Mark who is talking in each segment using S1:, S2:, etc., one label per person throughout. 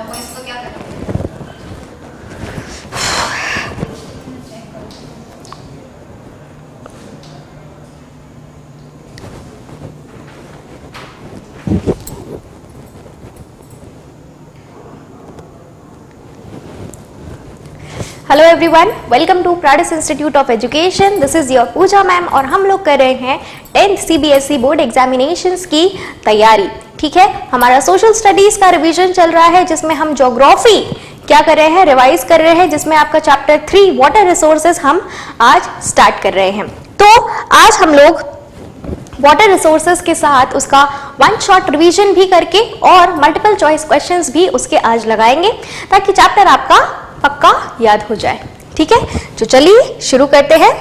S1: इसको क्या करें?
S2: Hello everyone, welcome to Pradis institute of education. This is your Pooja ma'am और हम लोग कर रहे हैं 10th CBSE बोर्ड एग्जामिनेशंस की तैयारी। ठीक है, हमारा सोशल स्टडीज का रिवीजन चल रहा है जिसमें हम ज्योग्राफी क्या कर रहे हैं, रिवाइज कर रहे हैं, जिसमें आपका चैप्टर 3 वाटर रिसोर्सेज हम आज स्टार्ट कर रहे हैं। तो आज हम लोग वाटर रिसोर्सेज के साथ उसका वन शॉट रिवीजन भी करके और मल्टीपल चॉइस क्वेश्चंस भी उसके आज लगाएंगे ताकि चैप्टर आपका पक्का याद हो जाए। ठीक है, तो चलिए शुरू करते हैं।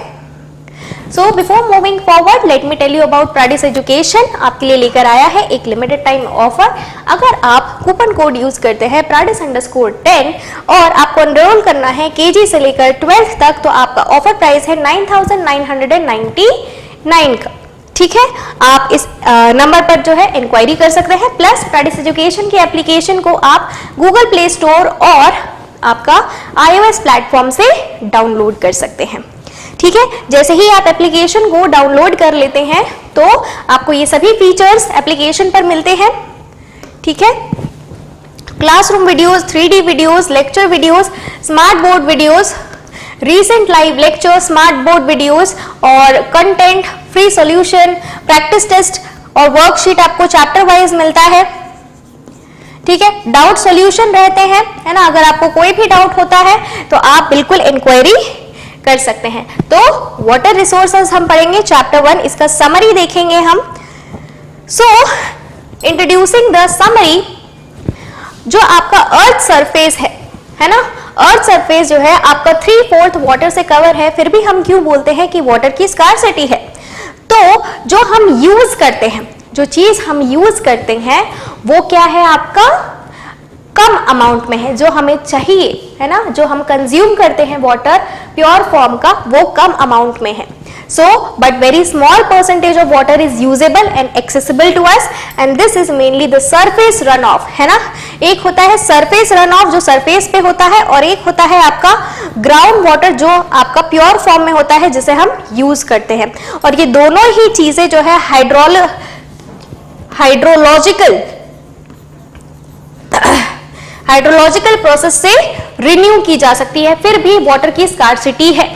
S2: So before moving forward let me tell you about Pradis education. आपके लिए लेकर आया है एक लिमिटेड टाइम ऑफर। अगर आप कूपन कोड यूज करते हैं pradis_10 और आपको एनरोल करना है केजी से लेकर 12th तक, तो आपका ऑफर प्राइस है 9,999 का। ठीक है, आप इस नंबर पर जो है इंक्वायरी कर सकते हैं। प्लस प्राडिस एजुकेशन की एप्लीकेशन को आप गूगल प्ले स्टोर और आपका iOS प्लेटफॉर्म से डाउनलोड कर सकते हैं। ठीक है, जैसे ही आप एप्लीकेशन को डाउनलोड कर लेते हैं तो आपको ये सभी फीचर्स एप्लीकेशन पर मिलते हैं। ठीक है, classroom videos, 3D videos, lecture videos, smart board videos, recent live lecture, smart board videos और content, free solution, practice test और वर्कशीट आपको चैप्टर वाइज मिलता है। ठीक है, डाउट सॉल्यूशन रहते हैं, है ना। अगर आपको कोई भी डाउट होता है तो आप बिल्कुल इंक्वायरी कर सकते हैं। तो वाटर रिसोर्सेज हम पढ़ेंगे चैप्टर 1, इसका समरी देखेंगे हम। सो इंट्रोड्यूसिंग द समरी, जो आपका अर्थ सरफेस है ना, अर्थ सरफेस जो है आपका 3/4 वाटर से कवर है। फिर भी हम क्यों बोलते हैं कि वाटर की स्कार्सिटी है? तो जो हम यूज करते हैं, जो चीज हम यूज करते हैं वो क्या है, आपका कम अमाउंट में है। जो हमें चाहिए, है ना, जो हम कंज्यूम करते हैं वाटर प्योर फॉर्म का, वो कम अमाउंट में है। So but very small percentage of water is usable and accessible to us and this is mainly the surface run off, है ना। एक होता है सरफेस रन ऑफ जो सरफेस पे होता है, और एक होता है आपका ग्राउंड वाटर जो आपका प्योर फॉर्म में होता है जिसे हम यूज करते हैं। और ये दोनों ही चीजें जो है हाइड्रोलॉजिकल प्रोसेस से रिन्यू की जा सकती है। फिर भी वाटर की स्कार्सिटी है।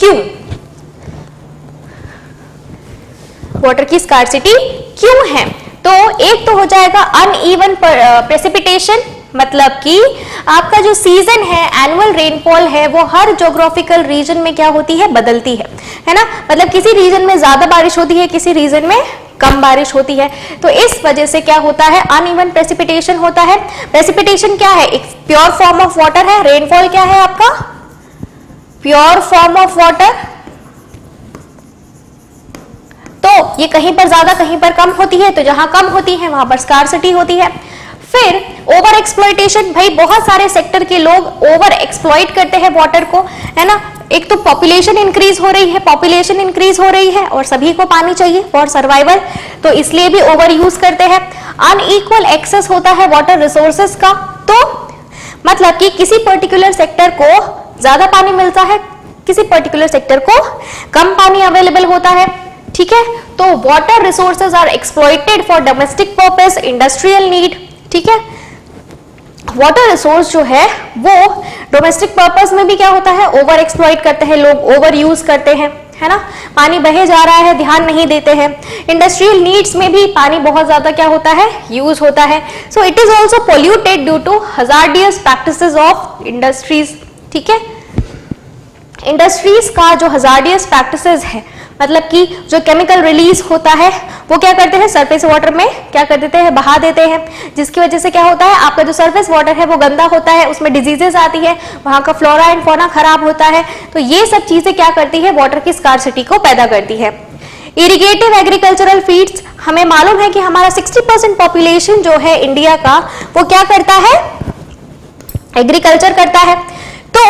S2: क्यों वाटर की स्कार्सिटी क्यों है? तो एक तो हो जाएगा अनइवन प्रेसिपिटेशन, मतलब कि आपका जो सीजन है, एनुअल रेनफॉल है, वो हर ज्योग्राफिकल रीजन में क्या होती है, बदलती है ना। मतलब किसी रीजन में ज्यादा बारिश होती है, किसी रीजन में कम बारिश होती है। तो इस वजह से क्या होता है, अनइवन प्रेसिपिटेशन होता है। प्रेसिपिटेशन क्या है, एक प्योर फॉर्म ऑफ वाटर है। रेनफॉल क्या है आपका, प्योर फॉर्म ऑफ वाटर। तो ये कहीं पर ज्यादा कहीं पर कम होती है, तो जहां कम होती है वहां पर स्कार्सिटी होती है। फिर ओवर एक्सप्लॉइटेशन, भाई बहुत सारे सेक्टर के लोग ओवर एक्सप्लॉइट करते हैं वाटर को, है ना। एक तो पॉपुलेशन इंक्रीज हो रही है, और सभी को पानी चाहिए फॉर सर्वाइवल, तो इसलिए भी ओवर यूज करते हैं। अनइक्वल एक्सेस होता है वाटर रिसोर्सेज का, तो मतलब कि किसी पर्टिकुलर सेक्टर को ज्यादा पानी मिलता है, किसी पर्टिकुलर सेक्टर को कम पानी अवेलेबल होता है। ठीक है, तो water resources are exploited for domestic purpose, industrial need. ठीक है, वाटर रिसोर्स जो है वो डोमेस्टिक पर्पस में भी क्या होता है, ओवर एक्सप्लॉइट करते हैं लोग, ओवर यूज करते हैं, है ना। पानी बहे जा रहा है, ध्यान नहीं देते हैं। इंडस्ट्रियल नीड्स में भी पानी बहुत ज्यादा क्या होता है, यूज होता है। So it is also polluted due to hazardous practices of industries. ठीक है, इंडस्ट्रीज का जो हजार्डियस प्रैक्टिसेस है, मतलब कि जो केमिकल रिलीज होता है, वो क्या करते हैं, सरफेस वाटर में क्या कर देते हैं, बहा देते हैं, जिसकी वजह से क्या होता है, आपका जो सरफेस वाटर है वो गंदा होता है, उसमें डिजीजेस आती है, वहां का फ्लोरा एंड फौना खराब होता है। तो ये सब चीजें क्या करती है, वाटर की स्कार्सिटी को पैदा करती है। इरिगेटिव एग्रीकल्चरल फीड्स, हमें मालूम है कि हमारा 60% पॉपुलेशन जो है इंडिया का, वो क्या करता है, एग्रीकल्चर करता है। तो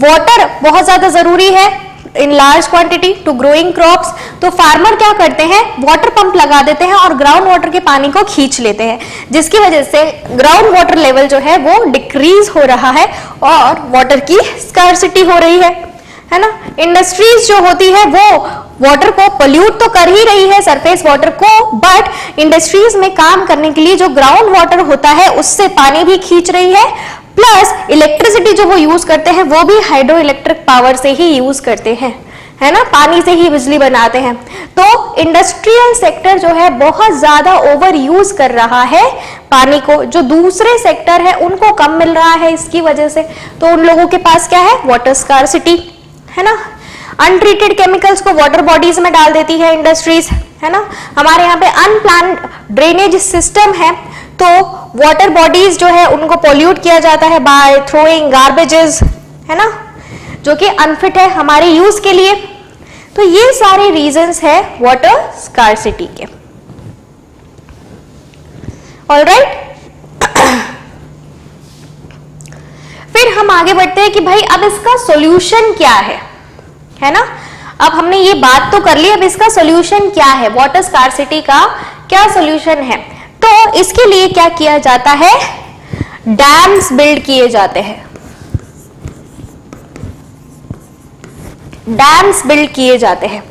S2: वाटर बहुत ज्यादा जरूरी है in large quantity to growing crops, तो फार्मर क्या करते हैं, वाटर पंप लगा देते हैं और ग्राउंड वाटर के पानी को खींच लेते हैं, जिसकी वजह से ग्राउंड वाटर लेवल जो है वो डिक्रीज हो रहा है और वाटर की स्कार्सिटी हो रही है ना। इंडस्ट्रीज जो होती है वो वाटर को पोल्यूट तो कर ही रही है, सरफेस वाटर को, बट इंडस्ट्रीज में काम करने के लिए जो ग्राउंड वाटर होता है उससे पानी भी खींच रही है, प्लस इलेक्ट्रिसिटी जो वो यूज करते हैं वो भी हाइड्रो इलेक्ट्रिक पावर से ही यूज करते हैं, है ना, पानी से ही बिजली बनाते हैं। तो इंडस्ट्रियल सेक्टर जो है बहुत ज्यादा ओवर यूज कर रहा है पानी को, जो दूसरे सेक्टर है उनको कम मिल रहा है इसकी वजह से, तो उन लोगों के पास क्या है, वाटर स्कार्सिटी, है ना। अनट्रीटेड केमिकल्स को वाटर बॉडीज में डाल देती है इंडस्ट्रीज, है ना। हमारे यहाँ पे अनप्लान्ड ड्रेनेज सिस्टम है, तो वाटर बॉडीज जो है उनको पोल्यूट किया जाता है बाय थ्रोइंग गार्बेजेस, है ना, जो कि अनफिट है हमारे यूज के लिए। तो ये सारे रीजंस है वाटर स्कार्सिटी के। ऑलराइट, फिर हम आगे बढ़ते हैं कि भाई अब इसका सॉल्यूशन क्या है ना। अब हमने ये बात तो कर ली, अब इसका सॉल्यूशन क्या है, वाटर स्कार्सिटी का क्या सॉल्यूशन है। तो इसके लिए क्या किया जाता है, डैम्स बिल्ड किए जाते हैं, डैम्स बिल्ड किए जाते हैं।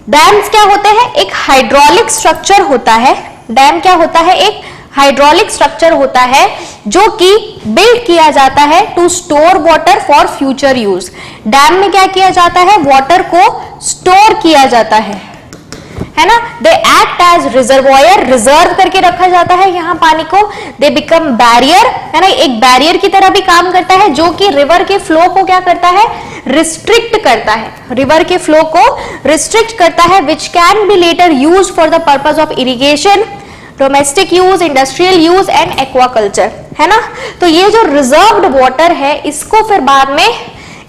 S2: डैम्स क्या होते हैं, एक हाइड्रोलिक स्ट्रक्चर होता है। डैम क्या होता है, एक हाइड्रोलिक स्ट्रक्चर होता है जो कि बिल्ड किया जाता है to store water for future use. Dam में क्या किया जाता है, वाटर को स्टोर किया जाता है ना। They act as reservoir, reserve करके रखा जाता है यहाँ पानी को। दे बिकम बैरियर, है ना, एक बैरियर की तरह भी काम करता है, जो कि रिवर के फ्लो को क्या करता है, रिस्ट्रिक्ट करता है, रिवर के फ्लो को रिस्ट्रिक्ट करता है, which can be later use for the purpose of irrigation, domestic use, industrial use and aquaculture, है ना। तो ये जो रिजर्व्ड वाटर है इसको फिर बाद में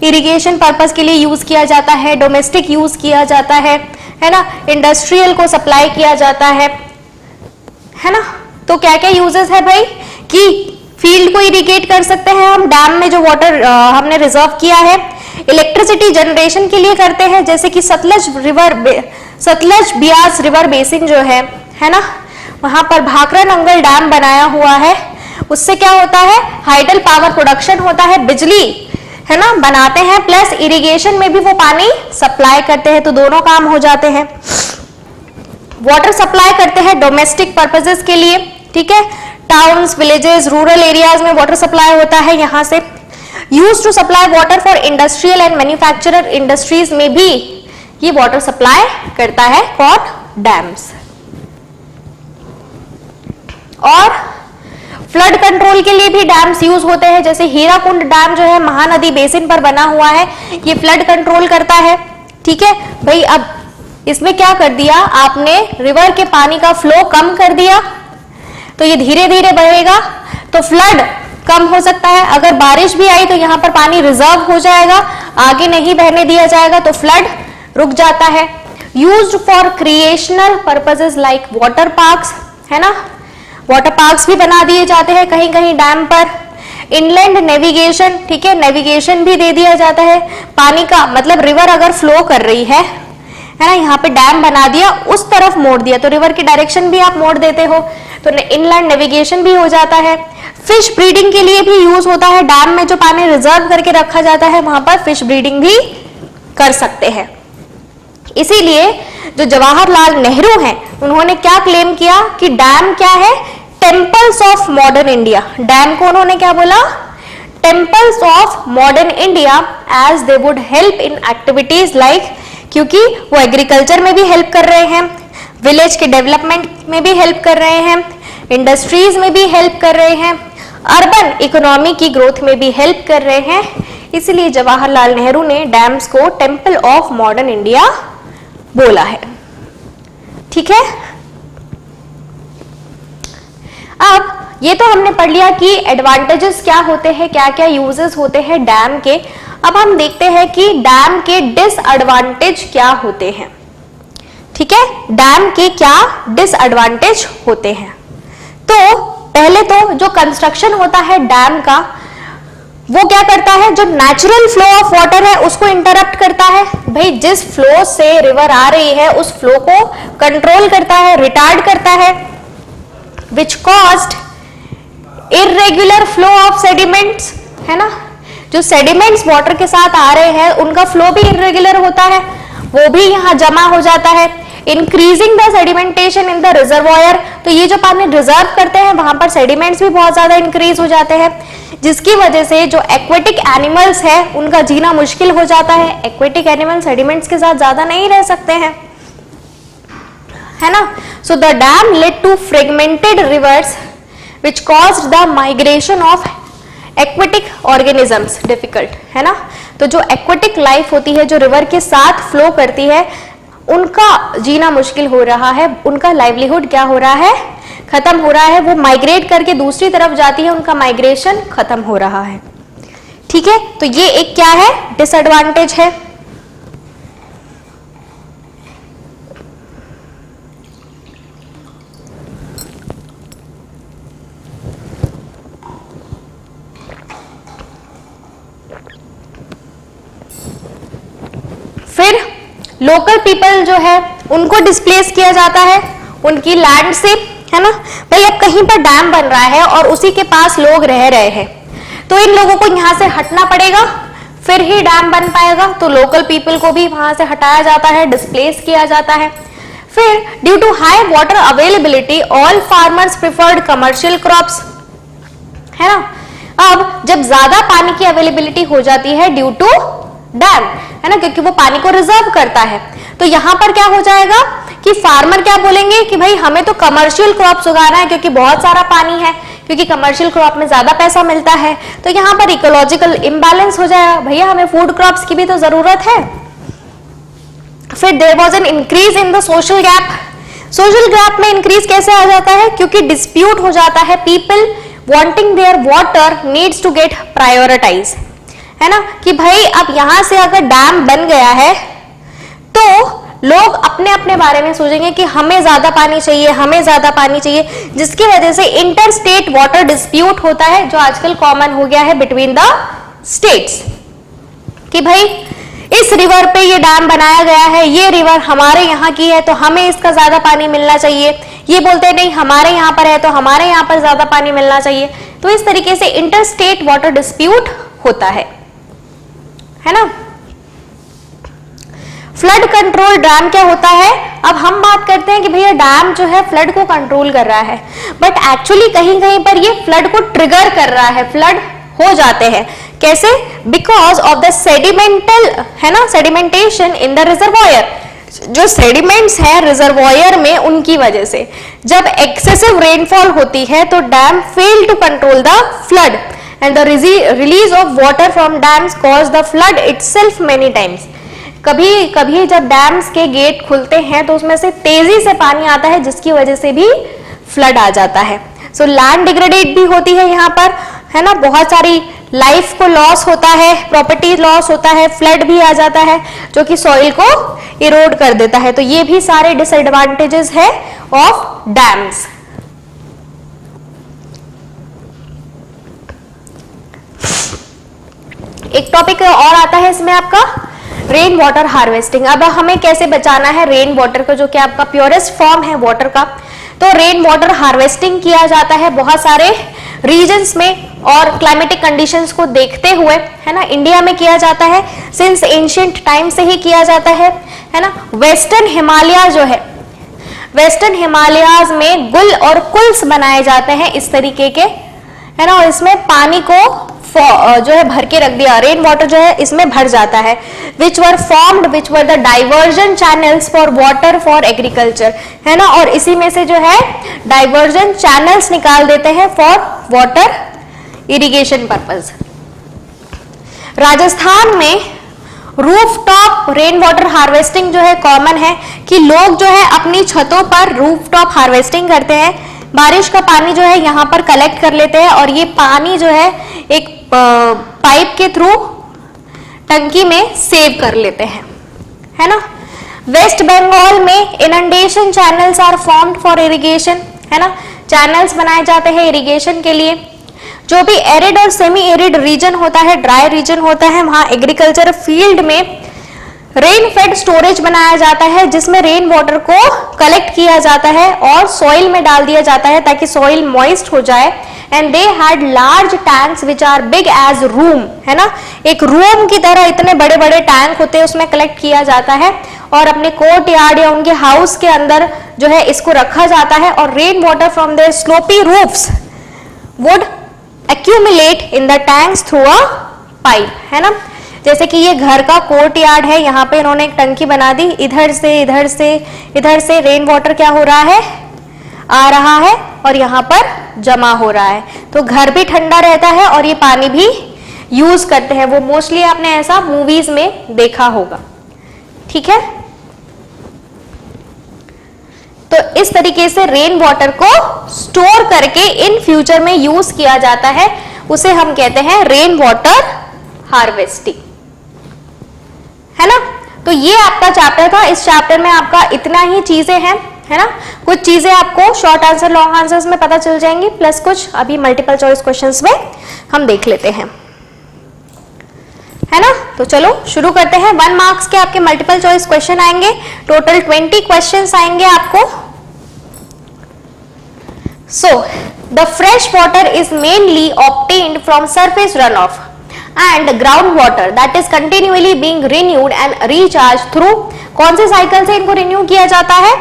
S2: इरिगेशन पर्पस के लिए यूज किया जाता है, डोमेस्टिक यूज किया जाता है ना, इंडस्ट्रियल को सप्लाई किया जाता है ना। तो क्या क्या यूजेस है भाई, कि फील्ड को इरिगेट कर सकते हैं हम, डैम में जो वाटर हमने रिजर्व किया है। इलेक्ट्रिसिटी जनरेशन के लिए करते हैं, जैसे कि सतलज ब्यास रिवर बेसिन जो है ना, वहां पर भाखरा नंगल डैम बनाया हुआ है। उससे क्या होता है, हाइडल पावर प्रोडक्शन होता है, बिजली, है ना, बनाते हैं, प्लस इरिगेशन में भी वो पानी सप्लाई करते हैं, तो दोनों काम हो जाते हैं। वाटर सप्लाई करते हैं डोमेस्टिक पर्पसेस के लिए, ठीक है, टाउन्स, विलेजेस, रूरल एरियाज में वाटर सप्लाई होता है यहां से। Use to supply water for industrial and manufacturer industries में भी ये वाटर सप्लाई करता है फॉर डैम्स। और फ्लड कंट्रोल के लिए भी डैम्स यूज होते हैं, जैसे हीराकुंड डैम जो है महानदी बेसिन पर बना हुआ है, ये फ्लड कंट्रोल करता है, ठीक है भाई। अब इसमें क्या कर दिया आपने, रिवर के पानी का फ्लो कम कर दिया, तो ये धीरे धीरे बहेगा, तो फ्लड कम हो सकता है। अगर बारिश भी आई तो यहाँ पर पानी रिजर्व हो जाएगा, आगे नहीं बहने दिया जाएगा, तो फ्लड रुक जाता है। Used for creational purposes like water parks, है ना, वाटर पार्क्स भी बना दिए जाते हैं कहीं कहीं डैम पर। इनलैंड नेविगेशन, ठीक है, नेविगेशन भी दे दिया जाता है पानी का, मतलब रिवर अगर फ्लो कर रही है ना, यहाँ पे डैम बना दिया, उस तरफ मोड़ दिया, तो रिवर की डायरेक्शन भी आप मोड़ देते हो, तो इनलैंड नेविगेशन भी हो जाता है। फिश ब्रीडिंग के लिए भी यूज होता है, डैम में जो पानी रिजर्व करके रखा जाता है वहां पर फिश ब्रीडिंग भी कर सकते हैं। इसीलिए जो जवाहरलाल नेहरू हैं उन्होंने क्या क्लेम किया कि डैम क्या है, temples of modern India. Dam को उन्होंने क्या बोला, temples of modern India, as they would help in activities like, क्योंकि वो एग्रीकल्चर में भी हेल्प कर रहे हैं, विलेज के डेवलपमेंट में भी हेल्प कर रहे हैं, इंडस्ट्रीज में भी हेल्प कर रहे हैं, अर्बन इकोनॉमी की ग्रोथ में भी हेल्प कर रहे हैं। इसलिए जवाहरलाल नेहरू ने डैम्स को टेम्पल ऑफ मॉडर्न इंडिया बोला है, ठीक है। अब ये तो हमने पढ़ लिया कि एडवांटेजेस क्या होते हैं, क्या क्या यूजेस होते हैं डैम के। अब हम देखते हैं कि डैम के डिसएडवांटेज क्या होते हैं, ठीक है, डैम के क्या डिसएडवांटेज होते हैं। तो पहले तो जो कंस्ट्रक्शन होता है डैम का, वो क्या करता है, जो नेचुरल फ्लो ऑफ वाटर है उसको इंटरप्ट करता है। भाई जिस फ्लो से रिवर आ रही है उस फ्लो को कंट्रोल करता है, रिटार्ड करता है, which caused irregular flow of sediments, है ना। जो सेडिमेंट्स वाटर के साथ आ रहे हैं उनका फ्लो भी इर्रेगुलर होता है, वो भी यहाँ जमा हो जाता है। Increasing the sedimentation in the reservoir, तो ये जो पानी रिजर्व करते हैं वहां पर सेडिमेंट्स भी बहुत ज्यादा इंक्रीज हो जाते हैं, जिसकी वजह से जो एक्वेटिक एनिमल्स है उनका जीना मुश्किल हो जाता है। एक्वेटिक एनिमल सेडिमेंट्स के साथ ज्यादा नहीं रह सकते हैं, है ना। So the dam led to fragmented rivers which caused the migration of aquatic organisms difficult, है ना। तो जो एक्वेटिक लाइफ होती है जो रिवर के साथ फ्लो करती है उनका जीना मुश्किल हो रहा है, उनका लाइवलीहुड क्या हो रहा है, खत्म हो रहा है। वो माइग्रेट करके दूसरी तरफ जाती है, उनका माइग्रेशन खत्म हो रहा है। ठीक है, तो ये एक क्या है, डिसएडवांटेज है। फिर लोकल पीपल जो है उनको डिस्प्लेस किया जाता है उनकी लैंड से, है ना। भाई अब कहीं पर डैम बन रहा है और उसी के पास लोग रह रहे हैं, तो इन लोगों को यहां से हटना पड़ेगा, फिर ही डैम बन पाएगा। तो लोकल पीपल को भी वहां से हटाया जाता है, डिस्प्लेस किया जाता है। फिर due to high water availability all farmers preferred commercial crops, है ना। अब जब ज्यादा पानी की अवेलेबिलिटी हो जाती है ड्यू टू डैम, है ना, क्योंकि वो पानी को रिजर्व करता है, तो यहां पर क्या हो जाएगा कि फार्मर क्या बोलेंगे कि भाई हमें तो कमर्शियल क्रॉप्स उगाना है क्योंकि बहुत सारा पानी है, क्योंकि कमर्शियल क्रॉप में ज्यादा पैसा मिलता है। तो यहाँ पर इकोलॉजिकल इम्बैलेंस हो जाएगा, भैया हमें फूड क्रॉप्स की भी तो जरूरत है। फिर there was an increase in the social gap. Social gap में इंक्रीज कैसे आ जाता है, क्योंकि डिस्प्यूट हो जाता है, people wanting their water needs to get prioritize, है ना, कि भाई अब यहां से अगर डैम बन गया है तो लोग अपने अपने बारे में सोचेंगे कि हमें ज्यादा पानी चाहिए, हमें ज्यादा पानी चाहिए, जिसकी वजह से इंटर स्टेट वाटर डिस्प्यूट होता है जो आजकल कॉमन हो गया है बिटवीन द स्टेट्स, कि भाई इस रिवर पे ये डैम बनाया गया है, ये रिवर हमारे यहाँ की है तो हमें इसका ज्यादा पानी मिलना चाहिए। ये बोलते हैं नहीं हमारे यहाँ पर है तो हमारे यहाँ पर ज्यादा पानी मिलना चाहिए। तो इस तरीके से इंटर स्टेट वाटर डिस्प्यूट होता है ना। फ्लड कंट्रोल डैम क्या होता है, अब हम बात करते हैं कि भैया डैम जो है फ्लड को कंट्रोल कर रहा है, बट एक्चुअली कहीं कहीं पर ये फ्लड को ट्रिगर कर रहा है, फ्लड हो जाते हैं। कैसे, बिकॉज ऑफ द सेडिमेंटल, है ना, सेडिमेंटेशन इन द रिजर्वॉयर। जो सेडिमेंट्स है रिजर्वॉयर में उनकी वजह से जब एक्सेसिव रेनफॉल होती है तो dam fail to control the flood and the release of water from dams cause the flood itself many times। कभी कभी जब डैम्स के गेट खुलते हैं तो उसमें से तेजी से पानी आता है जिसकी वजह से भी फ्लड आ जाता है। सो लैंड डिग्रेडेट भी होती है यहाँ पर, है ना, बहुत सारी लाइफ को लॉस होता है, प्रॉपर्टी लॉस होता है, फ्लड भी आ जाता है जो कि सॉइल को इरोड कर देता है। तो ये भी सारे डिसएडवांटेजेस है ऑफ डैम्स। एक टॉपिक और आता है इसमें आपका रेन वाटर हार्वेस्टिंग। अब हमें कैसे बचाना है रेन वाटर को, जो कि आपका प्योरेस्ट फॉर्म है वाटर का। तो रेन वाटर हार्वेस्टिंग किया जाता है बहुत सारे रीजन्स में और क्लाइमेटिक कंडीशंस को देखते हुए, है ना। इंडिया में किया जाता है, सिंस एंशिएंट टाइम से ही किया जाता है ना। वेस्टर्न हिमालय जो है, वेस्टर्न हिमालयाज में गुल और कुल्स बनाए जाते हैं इस तरीके के, है ना, और इसमें पानी को जो है भर के रख दिया, रेन वाटर जो है इसमें भर जाता है। Which were formed, which were the diversion channels for water for agriculture, है ना, और इसी में से जो है डाइवर्जन चैनल्स निकाल देते हैं for water irrigation purpose. Rajasthan में रूफटॉप रेन वाटर हार्वेस्टिंग जो है कॉमन है, कि लोग जो है अपनी छतों पर रूफटॉप हार्वेस्टिंग करते हैं, बारिश का पानी जो है यहाँ पर कलेक्ट कर लेते हैं और ये पानी जो है एक पाइप के थ्रू टंकी में सेव कर लेते हैं, है ना। वेस्ट बंगाल में inundation channels are formed for irrigation, है ना, चैनल्स बनाए जाते हैं इरिगेशन के लिए। जो भी एरिड और सेमी एरिड रीजन होता है, ड्राई रीजन होता है, वहां एग्रीकल्चर फील्ड में रेन फेड स्टोरेज बनाया जाता है, जिसमें रेन वाटर को कलेक्ट किया जाता है और सॉइल में डाल दिया जाता है ताकि सॉइल मॉइस्ट हो जाए। And they had large tanks which are big as room, है ना, एक रूम की तरह इतने बड़े बड़े टैंक होते हैं, उसमें कलेक्ट किया जाता है और अपने कोर्ट यार्ड या उनके हाउस के अंदर जो है इसको रखा जाता है। और rain water from their slopy roofs would accumulate in the tanks through a pipe, है ना। जैसे कि ये घर का कोर्ट यार्ड है, यहाँ पे इन्होंने एक टंकी बना दी, इधर से रेन वाटर क्या हो रहा है, आ रहा है और यहाँ पर जमा हो रहा है, तो घर भी ठंडा रहता है और ये पानी भी यूज करते हैं। वो मोस्टली आपने ऐसा मूवीज में देखा होगा, ठीक है। तो इस तरीके से रेन वाटर को स्टोर करके इन फ्यूचर में यूज किया जाता है, उसे हम कहते हैं रेन वाटर हार्वेस्टिंग, है ना। तो ये आपका चैप्टर था। इस चैप्टर में आपका इतना ही चीजें हैं, है ना। कुछ चीजें आपको शॉर्ट आंसर लॉन्ग आंसर्स में पता चल जाएंगी, प्लस कुछ अभी मल्टीपल चॉइस क्वेश्चंस में हम देख लेते हैं, है ना। तो चलो शुरू करते हैं। 1 मार्क्स के आपके मल्टीपल चॉइस क्वेश्चन आएंगे, टोटल 20 क्वेश्चंस आएंगे आपको। So the fresh water is mainly obtained from surface run of and groundwater that is continually being renewed and recharged through, कौन से साइकिल से इनको रिन्यू किया जाता है,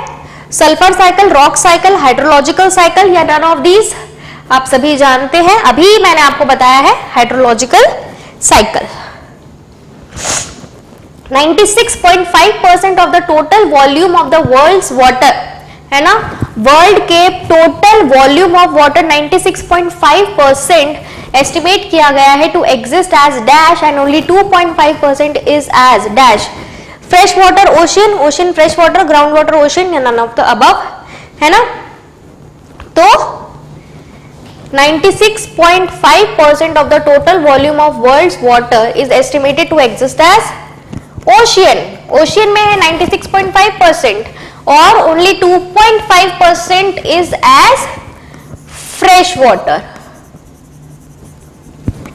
S2: sulphur cycle, rock cycle, hydrological cycle या नन ऑफ दीज, आप सभी जानते हैं। अभी मैंने आपको बताया है hydrological cycle. 96.5% of the total volume of the world's water, है ना, वर्ल्ड के total volume of water 96.5% estimate किया गया है to exist as dash and only 2.5% is as dash. Fresh water ocean, ocean fresh water, ground water ocean या none of the above, है ना। तो 96.5% of the total volume of world's water is estimated to exist as ocean. Ocean में है 96.5% और only 2.5% is as fresh water.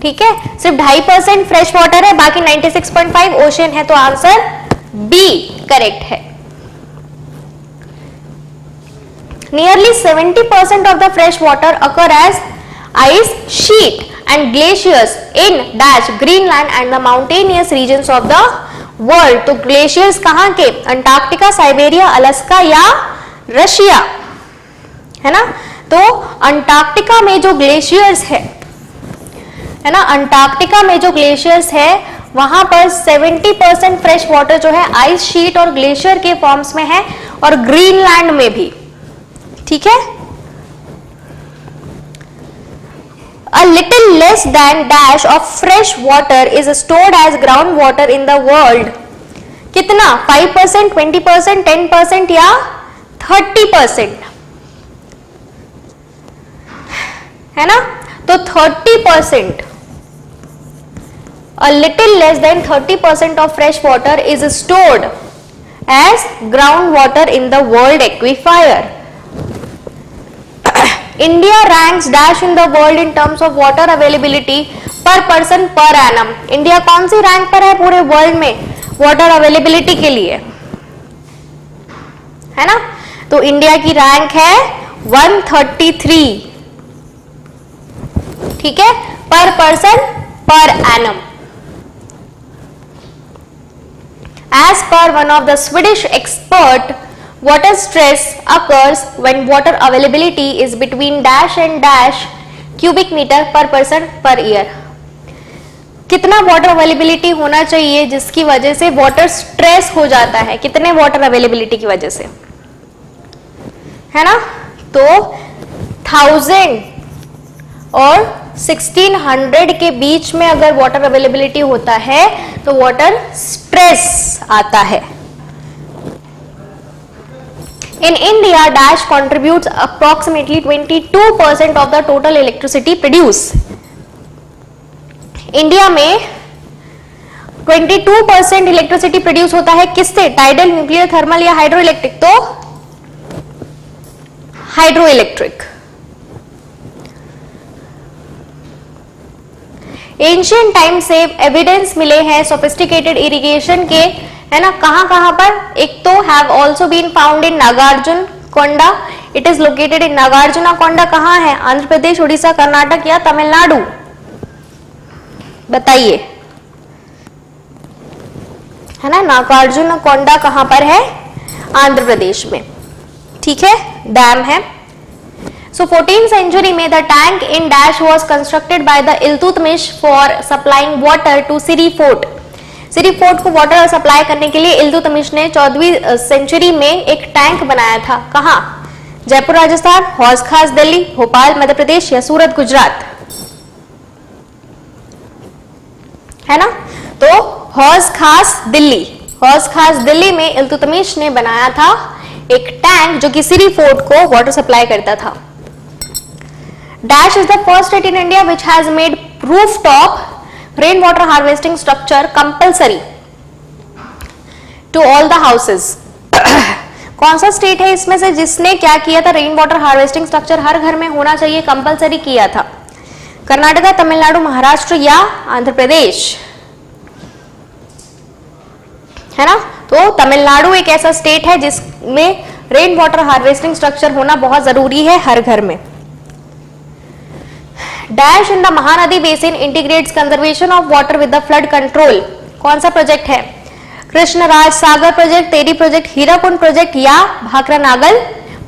S2: ठीक है, सिर्फ 2.5% फ्रेश वाटर है, बाकी 96.5 ओशियन है, तो आंसर बी करेक्ट है। Nearly 70% of the fresh water occur as ice sheet and glaciers in dash Greenland and the mountainous regions of the world. तो glaciers कहाँ के, अंटार्कटिका, साइबेरिया, अलास्का या Russia, है ना। तो अंटार्कटिका में जो ग्लेशियर्स है ना, अंटार्कटिका में जो ग्लेशियर्स है वहां पर 70% फ्रेश वाटर जो है आइस शीट और ग्लेशियर के फॉर्म्स में है, और ग्रीनलैंड में भी, ठीक है। A little less than dash of fresh water is stored as groundwater in the world. कितना, 5%, 20%, 10% या 30%, है ना। तो 30%, a little less than 30% of fresh water is stored as groundwater in the world aquifer. India ranks dash in the world in terms of water availability per person per annum. India कौन सी rank पर है पूरे world में water availability के लिए, है ना। तो इंडिया की रैंक है 133, ठीक है, पर person per annum. As per one of the Swedish expert, water stress occurs when water availability is between dash and dash cubic meter per person per year. कितना वाटर अवेलेबिलिटी होना चाहिए जिसकी वजह से वाटर स्ट्रेस हो जाता है, कितने वाटर अवेलेबिलिटी की वजह से, है ना। तो 1000 और 1600 के बीच में अगर वाटर अवेलेबिलिटी होता है तो वाटर स्ट्रेस आता है। In India, dash contributes approximately 22% of the total electricity produced. India में 22% इलेक्ट्रिसिटी प्रोड्यूस होता है किससे, टाइडल, न्यूक्लियर, थर्मल या हाइड्रो इलेक्ट्रिक। तो हाइड्रो इलेक्ट्रिक। एंशियंट टाइम से एविडेंस मिले हैं सोफिस्टिकेटेड इरिगेशन के, है ना, कहां पर, एक तो have also been found in Nagarjun Konda, it is located in Nagarjuna Konda, कहां है, आंध्र प्रदेश, उड़ीसा, कर्नाटक या तमिलनाडु, बताइए, है ना, नागार्जुना कोंडा कहां पर है, आंध्र प्रदेश में, ठीक है, डैम है। So 14th century में the tank in Dash was constructed by the Iltutmish for supplying water to Siri Fort. Siri Fort को वाटर सप्लाई करने के लिए इल्तुतमिश ने 14वीं सेंचुरी में एक टैंक बनाया था, कहां, जयपुर राजस्थान, हौज खास दिल्ली, भोपाल मध्य प्रदेश या सूरत गुजरात, है ना, तो हौज खास दिल्ली में इल्तुतमिश ने बनाया था एक टैंक जो कि सिरी फोर्ट को वाटर सप्लाई करता था। Dash is the first state in India which has made rooftop rainwater harvesting structure compulsory to all the houses. कौन सा स्टेट है इसमें से जिसने क्या किया था, रेन वाटर हार्वेस्टिंग स्ट्रक्चर हर घर में होना चाहिए कंपलसरी किया था, कर्नाटका, तमिलनाडु, महाराष्ट्र या आंध्र प्रदेश, है ना, तो तमिलनाडु एक ऐसा स्टेट है जिसमें रेन वाटर हार्वेस्टिंग स्ट्रक्चर होना बहुत जरूरी है हर घर में। Dash in the Mahanadi basin integrates conservation of water with the flood control, कौन सा प्रोजेक्ट है, कृष्णराज सागर प्रोजेक्ट, तेरी प्रोजेक्ट, हीराकुंड प्रोजेक्ट या भाखरा नागल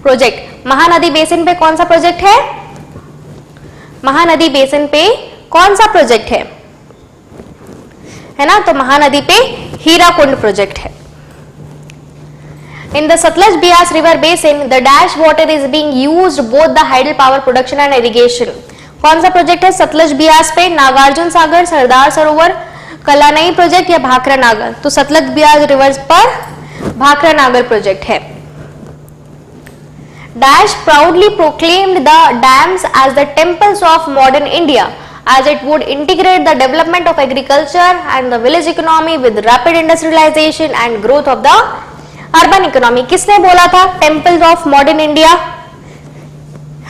S2: प्रोजेक्ट। महानदी बेसिन पे कौन सा प्रोजेक्ट है, महानदी बेसिन पे कौन सा प्रोजेक्ट है ना, तो महानदी पे हीराकुंड प्रोजेक्ट है। In the Satluj Beas river basin, the dash water is being used both the hydel power production and irrigation. कौन सा प्रोजेक्ट है, सतलज बियास पे, नागार्जुन सागर, सरदार सरोवर, कलानई प्रोजेक्ट या भाखरा नागल, तो सतलज बियास रिवर्स पर भाखरा नागल प्रोजेक्ट है। Dash proudly proclaimed the dams as the temples of modern India, as it would integrate the development of agriculture and the village economy with rapid industrialization and growth of the urban economy। किसने बोला था temples of modern India,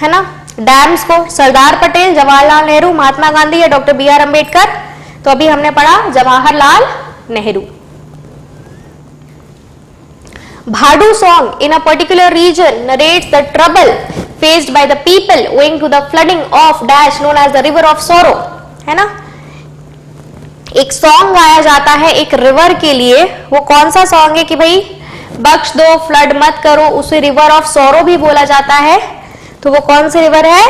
S2: है ना, dams को, सरदार पटेल, जवाहरलाल नेहरू, महात्मा गांधी या doctor B are Ambedkar, तो अभी हमने पढ़ा Jawaharlal Nehru. Bhadu song in a particular region narrates the trouble faced by the people owing to the flooding of dash known as the river of sorrow, है ना, एक सॉन्ग गाया जाता है एक रिवर के लिए, वो कौन सा सॉन्ग है कि भाई बख्श दो, फ्लड मत करो, उसे रिवर ऑफ सोरो भी बोला जाता है, तो वो कौन सी रिवर है,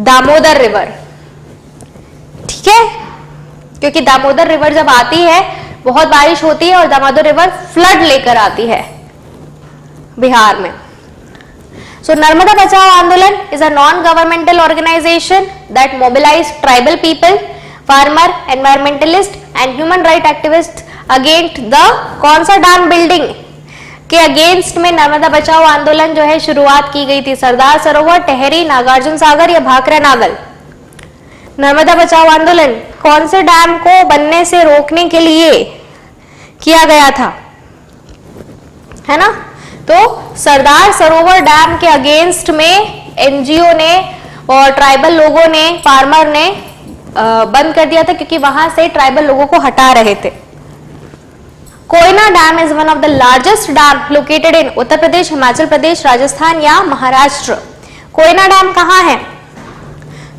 S2: दामोदर रिवर, ठीक है, क्योंकि दामोदर रिवर जब आती है बहुत बारिश होती है और दामोदर रिवर फ्लड लेकर आती है बिहार में। सो Narmada Bachao Andolan is a non governmental organisation that mobilise tribal people, farmer, environmentalist and human right activist against the, कौन सा डैम बिल्डिंग के अगेंस्ट में नर्मदा बचाओ आंदोलन जो है शुरुआत की गई थी, सरदार सरोवर, टेहरी, नागार्जुन सागर या भाखरा नागल। नर्मदा बचाओ आंदोलन कौन से डैम को बनने से रोकने के लिए किया गया था, है ना, तो सरदार सरोवर डैम के अगेंस्ट में एनजीओ ने और ट्राइबल लोगों ने, फार्मर ने बंद कर दिया था क्योंकि वहां से ट्राइबल लोगों को हटा रहे थे। Koyna dam is one of the largest dam located in Uttar Pradesh, Himachal Pradesh, Rajasthan या महाराष्ट्र। कोयना डैम कहां है,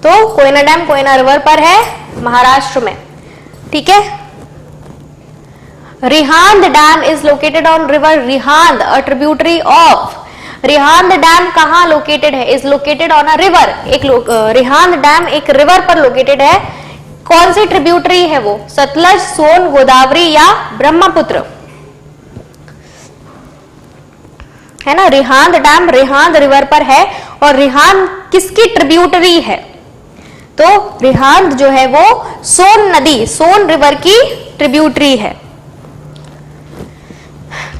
S2: तो कोयना डैम कोयना रिवर पर है महाराष्ट्र में, ठीक है। Rihand dam is located on river Rihand, a tributary of, Rihand dam कहां लोकेटेड है, is located on a river, एक रिहांद डैम एक रिवर पर लोकेटेड है, कौन सी ट्रिब्यूटरी है वो, सतलज, सोन, गोदावरी या ब्रह्मपुत्र, है ना, रिहांद डैम रिहांद रिवर पर है और रिहांद किसकी ट्रिब्यूटरी है, तो रिहांद जो है वो सोन नदी, सोन रिवर की ट्रिब्यूटरी है।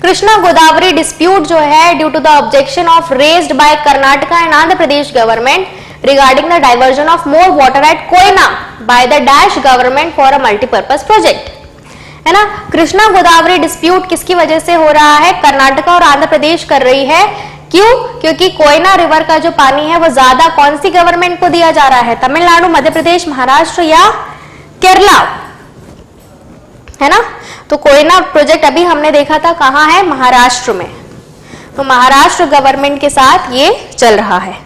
S2: कृष्णा गोदावरी डिस्प्यूट जो है due to the objection of raised by Karnataka and Andhra Pradesh government regarding the diversion of more water at Koyna by the Dash government for a multi-purpose project, है ना। कृष्णा गोदावरी डिस्प्यूट किसकी वजह से हो रहा है, कर्नाटका और आंध्र प्रदेश कर रही है, क्यों, क्योंकि कोयना रिवर का जो पानी है वो ज्यादा कौन सी गवर्नमेंट को दिया जा रहा है, तमिलनाडु, मध्य प्रदेश, महाराष्ट्र या केरला, है ना। तो कोयना प्रोजेक्ट अभी हमने देखा था कहाँ है, महाराष्ट्र में। तो महाराष्ट्र गवर्नमेंट के साथ ये चल रहा है।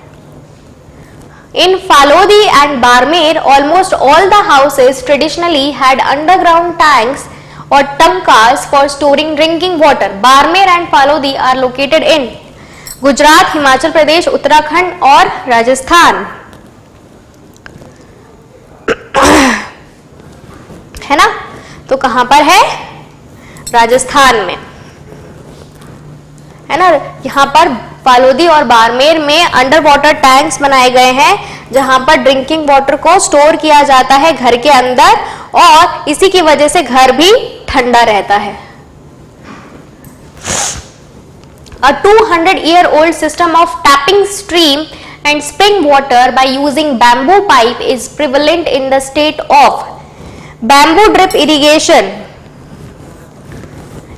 S2: In Phalodi and Barmer, almost all the houses traditionally had underground tanks or tankas for storing drinking water. Barmer and Phalodi are located in Gujarat, Himachal Pradesh, Uttarakhand और राजस्थान, है ना। तो कहां पर है, राजस्थान में, है ना। यहाँ पर फालोदी और बाड़मेर में अंडर वाटर टैंक्स बनाए गए हैं जहां पर ड्रिंकिंग वाटर को स्टोर किया जाता है घर के अंदर, और इसी की वजह से घर भी ठंडा रहता है। A 200-year-old system of tapping stream and spring water by using bamboo pipe is prevalent in the state of bamboo drip irrigation,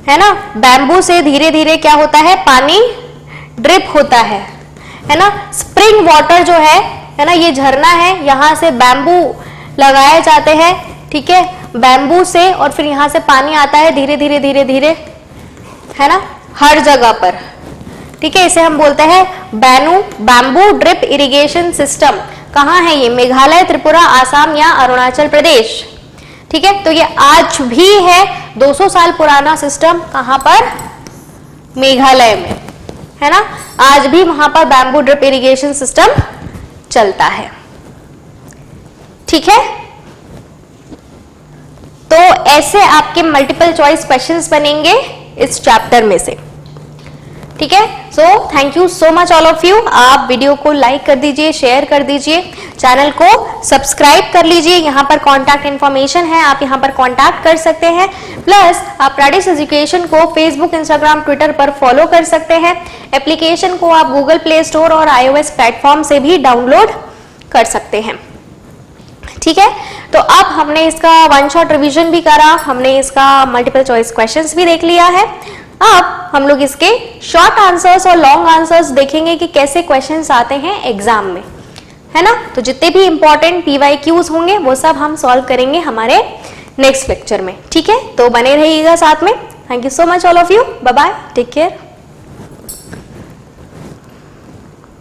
S2: है ना। बैम्बू से धीरे धीरे क्या होता है, पानी ड्रिप होता है ना। स्प्रिंग वाटर जो है ना, ये झरना है, यहाँ से बैम्बू लगाए जाते हैं, ठीक है, बैम्बू से, और फिर यहाँ से पानी आता है धीरे धीरे धीरे धीरे, है ना, हर जगह पर, ठीक है। इसे हम बोलते हैं बैम्बू ड्रिप इरिगेशन सिस्टम। कहाँ है ये, मेघालय, त्रिपुरा, आसाम या अरुणाचल प्रदेश, ठीक है। तो ये आज भी है, 200 साल पुराना सिस्टम। कहां पर, मेघालय में, है ना। आज भी वहां पर बैम्बू ड्रिप इरिगेशन सिस्टम चलता है, ठीक है। तो ऐसे आपके मल्टीपल चॉइस क्वेश्चंस बनेंगे इस चैप्टर में से, ठीक है। So thank you so much all of you. आप वीडियो को लाइक कर दीजिए, शेयर कर दीजिए, चैनल को सब्सक्राइब कर लीजिए। यहाँ पर कॉन्टैक्ट इन्फॉर्मेशन है, आप यहाँ पर कॉन्टैक्ट कर सकते हैं। प्लस आप प्राडिस एजुकेशन को फेसबुक, इंस्टाग्राम, ट्विटर पर फॉलो कर सकते हैं। एप्लीकेशन को आप गूगल प्ले स्टोर और iOS प्लेटफॉर्म से भी डाउनलोड कर सकते हैं, ठीक है। तो अब हमने इसका वन शॉट रिवीजन भी करा, हमने इसका मल्टीपल चॉइस क्वेश्चंस भी देख लिया है। अब हम लोग इसके शॉर्ट आंसर्स और लॉन्ग आंसर्स देखेंगे कि कैसे क्वेश्चंस आते हैं एग्जाम में, है ना। तो जितने भी इंपॉर्टेंट PYQs होंगे वो सब हम सॉल्व करेंगे हमारे नेक्स्ट लेक्चर में, ठीक है। तो बने रहिएगा साथ में। Thank you so much all of you, bye bye, take care.